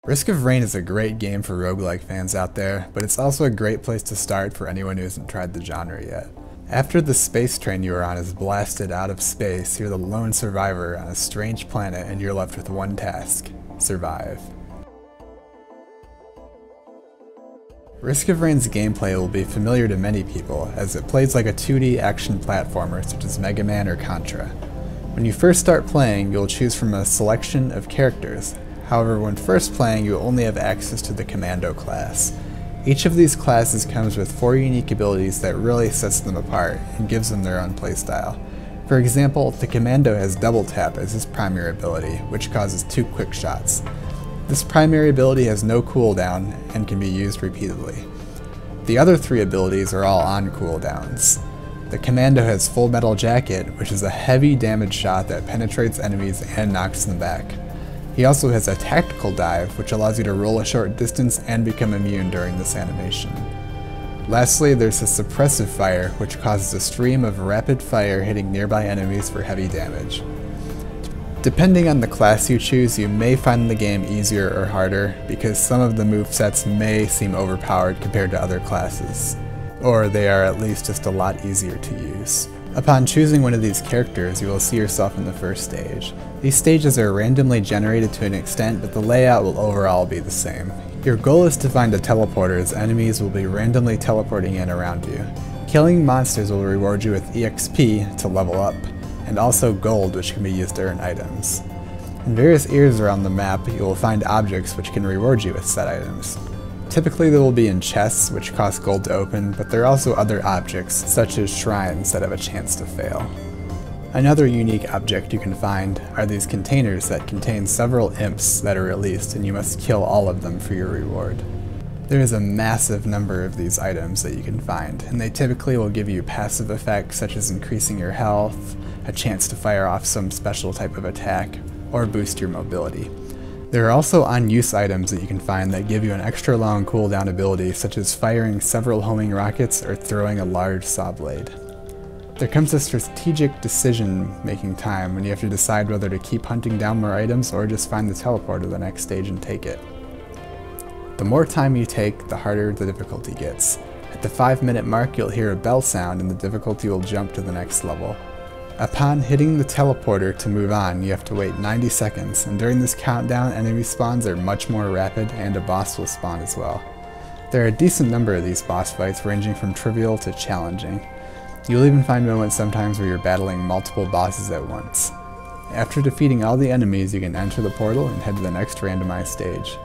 Risk of Rain is a great game for roguelike fans out there, but it's also a great place to start for anyone who hasn't tried the genre yet. After the space train you are on is blasted out of space, you're the lone survivor on a strange planet and you're left with one task: survive. Risk of Rain's gameplay will be familiar to many people, as it plays like a 2D action platformer such as Mega Man or Contra. When you first start playing, you'll choose from a selection of characters. However, when first playing, you only have access to the Commando Class. Each of these classes comes with 4 unique abilities that really sets them apart and gives them their own playstyle. For example, the Commando has Double Tap as his primary ability, which causes 2 quick shots. This primary ability has no cooldown and can be used repeatedly. The other 3 abilities are all on cooldowns. The Commando has Full Metal Jacket, which is a heavy damage shot that penetrates enemies and knocks them back. He also has a Tactical Dive, which allows you to roll a short distance and become immune during this animation. Lastly, there's a Suppressive Fire, which causes a stream of rapid fire hitting nearby enemies for heavy damage. Depending on the class you choose, you may find the game easier or harder, because some of the movesets may seem overpowered compared to other classes, or they are at least just a lot easier to use. Upon choosing one of these characters, you will see yourself in the first stage. These stages are randomly generated to an extent, but the layout will overall be the same. Your goal is to find a teleporter, as enemies will be randomly teleporting in around you. Killing monsters will reward you with EXP to level up, and also gold, which can be used to earn items. In various areas around the map, you will find objects which can reward you with said items. Typically they will be in chests, which cost gold to open, but there are also other objects, such as shrines, that have a chance to fail. Another unique object you can find are these containers that contain several imps that are released, and you must kill all of them for your reward. There is a massive number of these items that you can find, and they typically will give you passive effects such as increasing your health, a chance to fire off some special type of attack, or boost your mobility. There are also on-use items that you can find that give you an extra long cooldown ability, such as firing several homing rockets or throwing a large saw blade. There comes a strategic decision-making time when you have to decide whether to keep hunting down more items or just find the teleporter to the next stage and take it. The more time you take, the harder the difficulty gets. At the 5-minute mark, you'll hear a bell sound and the difficulty will jump to the next level. Upon hitting the teleporter to move on, you have to wait 90 seconds, and during this countdown, enemy spawns are much more rapid and a boss will spawn as well. There are a decent number of these boss fights, ranging from trivial to challenging. You'll even find moments sometimes where you're battling multiple bosses at once. After defeating all the enemies, you can enter the portal and head to the next randomized stage.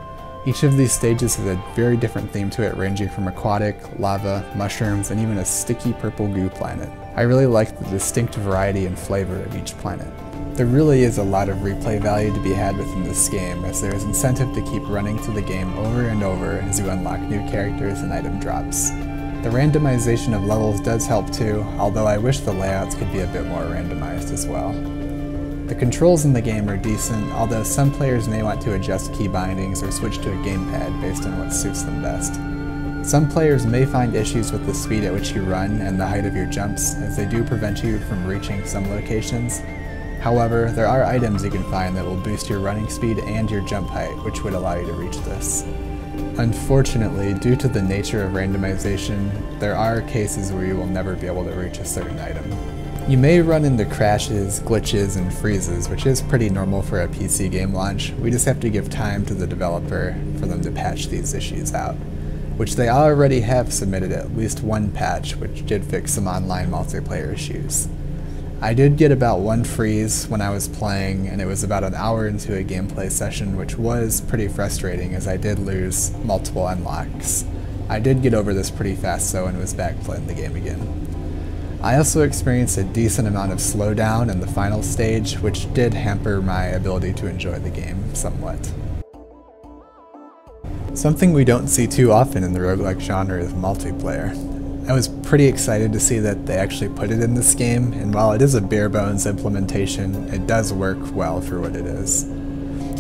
Each of these stages has a very different theme to it, ranging from aquatic, lava, mushrooms, and even a sticky purple goo planet. I really like the distinct variety and flavor of each planet. There really is a lot of replay value to be had within this game, as there is incentive to keep running through the game over and over as you unlock new characters and item drops. The randomization of levels does help too, although I wish the layouts could be a bit more randomized as well. The controls in the game are decent, although some players may want to adjust key bindings or switch to a gamepad based on what suits them best. Some players may find issues with the speed at which you run and the height of your jumps, as they do prevent you from reaching some locations. However, there are items you can find that will boost your running speed and your jump height, which would allow you to reach this. Unfortunately, due to the nature of randomization, there are cases where you will never be able to reach a certain item. You may run into crashes, glitches, and freezes, which is pretty normal for a PC game launch. We just have to give time to the developer for them to patch these issues out, which they already have submitted at least one patch, which did fix some online multiplayer issues. I did get about one freeze when I was playing, and it was about an hour into a gameplay session, which was pretty frustrating as I did lose multiple unlocks. I did get over this pretty fast though and was back playing the game again. I also experienced a decent amount of slowdown in the final stage, which did hamper my ability to enjoy the game somewhat. Something we don't see too often in the roguelike genre is multiplayer. I was pretty excited to see that they actually put it in this game, and while it is a bare bones implementation, it does work well for what it is.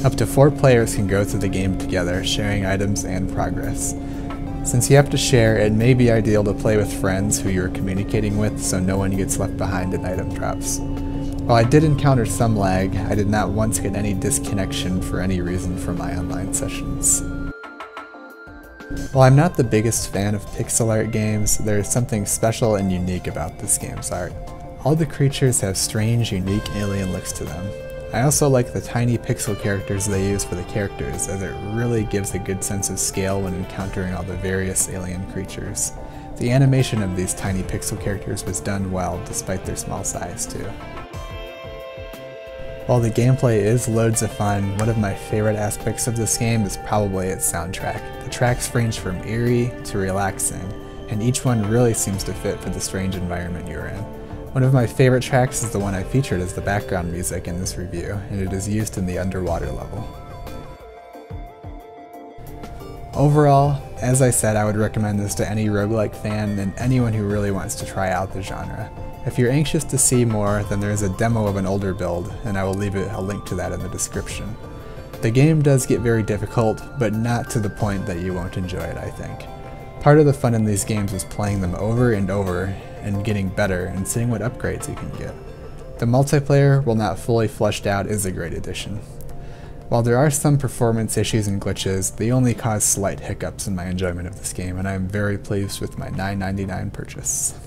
Up to 4 players can go through the game together, sharing items and progress. Since you have to share, it may be ideal to play with friends who you're communicating with so no one gets left behind in item drops. While I did encounter some lag, I did not once get any disconnection for any reason from my online sessions. While I'm not the biggest fan of pixel art games, there is something special and unique about this game's art. All the creatures have strange, unique alien looks to them. I also like the tiny pixel characters they use for the characters, as it really gives a good sense of scale when encountering all the various alien creatures. The animation of these tiny pixel characters was done well, despite their small size too. While the gameplay is loads of fun, one of my favorite aspects of this game is probably its soundtrack. The tracks range from eerie to relaxing, and each one really seems to fit for the strange environment you're in. One of my favorite tracks is the one I featured as the background music in this review, and it is used in the underwater level. Overall, as I said, I would recommend this to any roguelike fan and anyone who really wants to try out the genre. If you're anxious to see more, then there is a demo of an older build, and I will leave a link to that in the description. The game does get very difficult, but not to the point that you won't enjoy it, I think. Part of the fun in these games is playing them over and over and getting better and seeing what upgrades you can get. The multiplayer, while not fully fleshed out, is a great addition. While there are some performance issues and glitches, they only cause slight hiccups in my enjoyment of this game, and I am very pleased with my $9.99 purchase.